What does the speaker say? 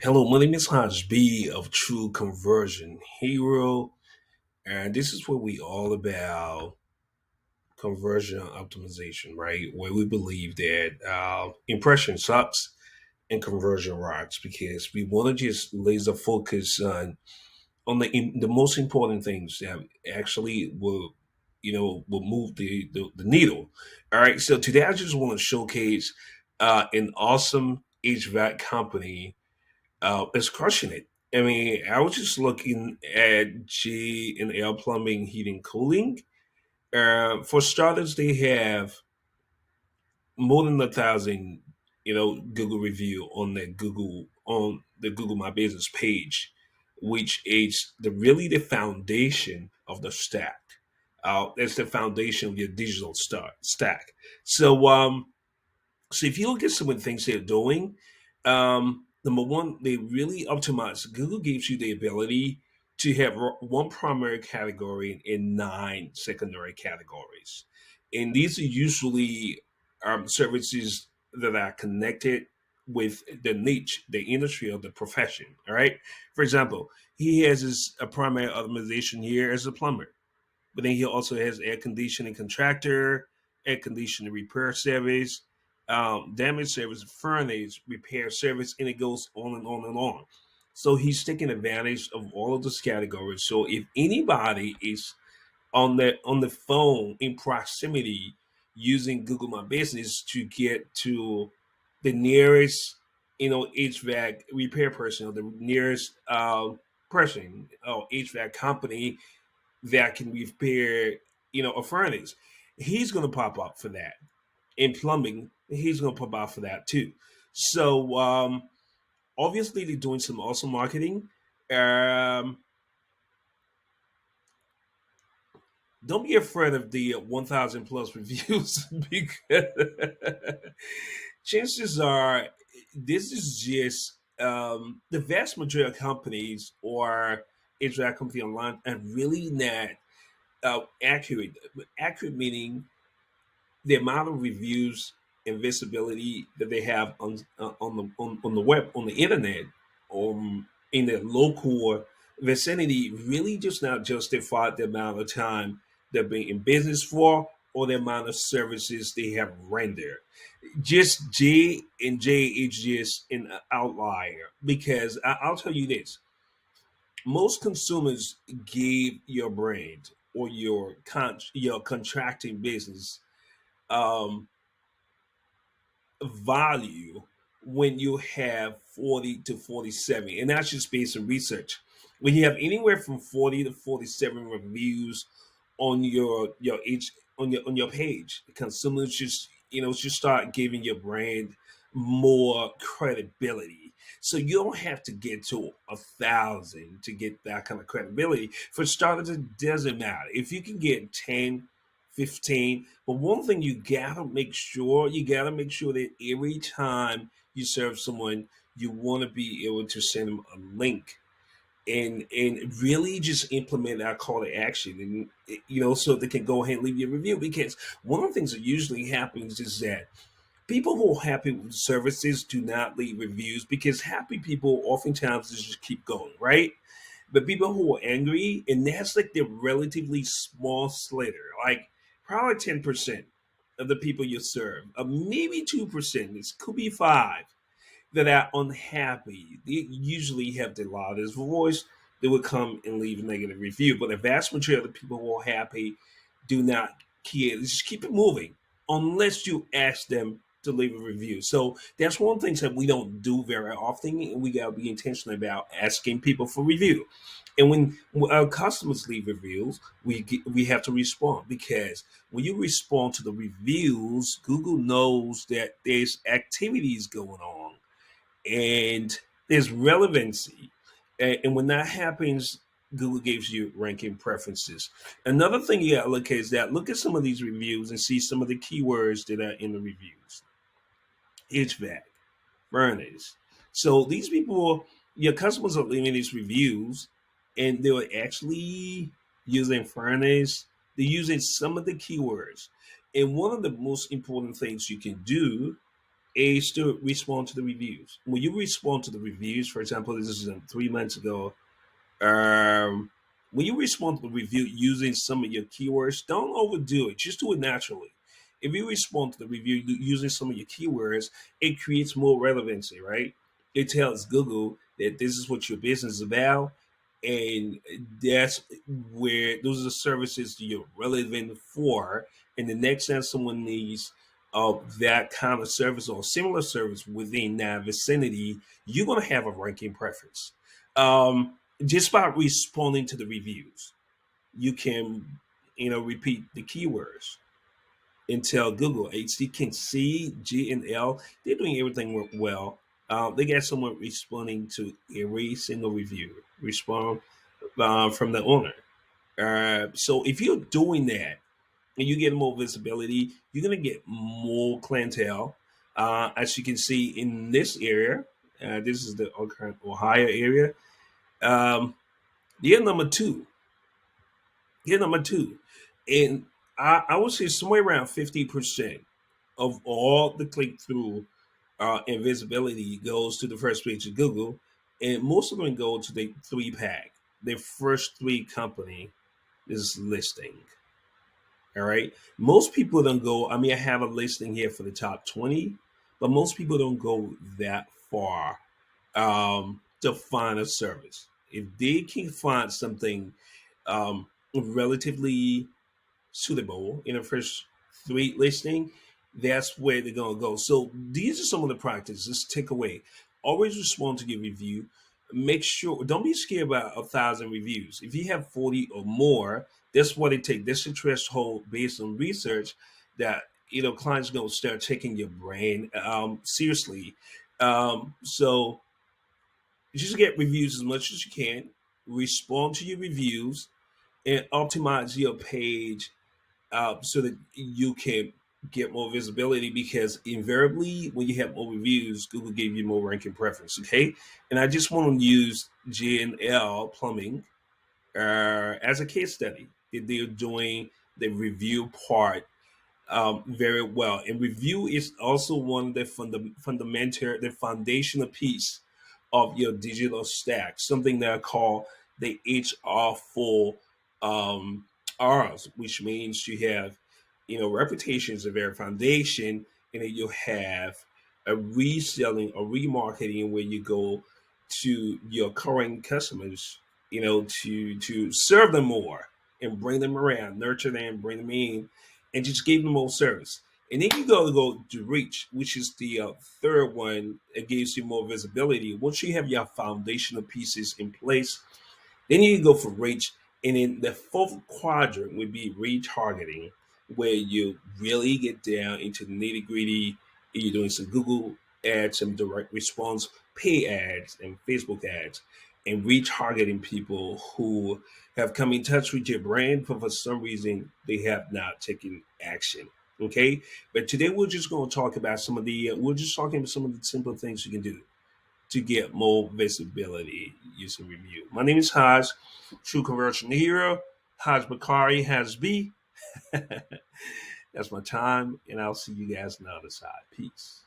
Hello, my name is Haj B of True Conversion Hero, and this is what we all about conversion optimization, right? Where we believe that impression sucks and conversion rocks because we want to just laser focus on the most important things that actually will move the needle. All right, so today I just want to showcase an awesome HVAC company is crushing it. I mean, I was just looking at G and L Plumbing, Heating, Cooling. For starters, they have more than 1,000, Google review on the Google My Business page, which is the foundation of the stack. That's the foundation of your digital stack. So, so if you look at some of the things they're doing, number one, they really optimize. Google gives you the ability to have one primary category and nine secondary categories, and these are usually services that are connected with the niche, the industry, or the profession. All right. For example, he has his a primary optimization here as a plumber, but then he also has air conditioning contractor, air conditioning repair service, damage service, furnace repair service, and it goes on and on and on. So he's taking advantage of all of those categories. So if anybody is on the phone in proximity using Google My Business to get to the nearest, HVAC repair person or the nearest person or HVAC company that can repair, a furnace. He's going to pop up for that. In plumbing, he's going to pop up for that too. So obviously, they're doing some awesome marketing. Um, don't be afraid of the 1,000 plus reviews because chances are this is just the vast majority of companies or interact company online are really not accurate. Accurate meaning the amount of reviews and visibility that they have on the web, on the internet, in their local vicinity really just not justify the amount of time they're being in business for or the amount of services they have rendered. Just J and J is just an outlier because I'll tell you this: most consumers give your brand or your contracting business um, value when you have 40 to 47, and that's just based on research. When you have anywhere from 40 to 47 reviews on your each on your page, consumers just start giving your brand more credibility. So you don't have to get to 1,000 to get that kind of credibility. For starters, it doesn't matter if you can get 10, 15. But one thing you gotta make sure that every time you serve someone, you want to be able to send them a link and really just implement that call to action, and so they can go ahead and leave you a review. Because one of the things that usually happens is that people who are happy with services do not leave reviews because happy people oftentimes just keep going, right? But people who are angry, and that's like the relatively small slitter, like probably 10% of the people you serve, maybe 2%, this could be five, that are unhappy. They usually have the loudest voice. They would come and leave a negative review. But the vast majority of the people who are happy do not care. Just keep it moving unless you ask them to leave a review. So that's one thing that we don't do very often, and we gotta be intentional about asking people for review. And when our customers leave reviews, we have to respond because when you respond to the reviews, Google knows that there's activities going on and there's relevancy. And when that happens, Google gives you ranking preferences. Another thing you gotta look at is that look at some of these reviews and see some of the keywords that are in the reviews. HVAC, furnace. So these people, your customers are leaving these reviews and they're actually using furnace. They're using some of the keywords. And one of the most important things you can do is to respond to the reviews. When you respond to the reviews, for example, this is 3 months ago, um, when you respond to the review using some of your keywords, don't overdo it. Just do it naturally. If you respond to the review using some of your keywords, it creates more relevancy, right? It tells Google that this is what your business is about, and that's where those are the services you're relevant for. And the next time someone needs that kind of service or similar service within that vicinity, you're going to have a ranking preference. Just by responding to the reviews, you can, repeat the keywords and tell Google, HC can see G and L, they're doing everything well. They got someone responding to every single review, respond from the owner. So if you're doing that and you get more visibility, you're going to get more clientele. As you can see in this area, this is the Ohio area. Um, Year number two. Year number two. And I would say somewhere around 50% of all the click through and visibility goes to the first page of Google. And most of them go to the three pack, the first three company is listing. All right. Most people don't go, I mean, I have a listing here for the top 20, but most people don't go that far to find a service. If they can find something relatively suitable in the first three listing, that's where they're gonna go. So these are some of the practices. Take away. Always respond to your review. Make sure don't be scared about 1,000 reviews. If you have 40 or more, that's what it takes. That's the threshold based on research that clients gonna start taking your brand seriously. So just get reviews as much as you can. Respond to your reviews and optimize your page so that you can get more visibility, because invariably when you have more reviews, Google gave you more ranking preference. Okay. And I just want to use G&L plumbing as a case study. They're doing the review part very well. And review is also one of the fundamental, the foundational piece of your digital stack, something that I call the HR4 R's, which means you have, reputation is a very foundation, and then you have a reselling or remarketing where you go to your current customers, to serve them more and bring them around, nurture them, bring them in, and just give them more service. And then you go to reach, which is the third one that gives you more visibility. Once you have your foundational pieces in place, then you go for reach. And then the fourth quadrant would be retargeting, where you really get down into the nitty gritty. You're doing some Google ads, some direct response, pay ads, and Facebook ads, and retargeting people who have come in touch with your brand, but for some reason they have not taken action. Okay, but today we're just going to talk about we're just talking about some of the simple things you can do to get more visibility using review. My name is Haj, True Conversion Hero, Haj Bakari, Haj B. That's my time, and I'll see you guys on the other side. Peace.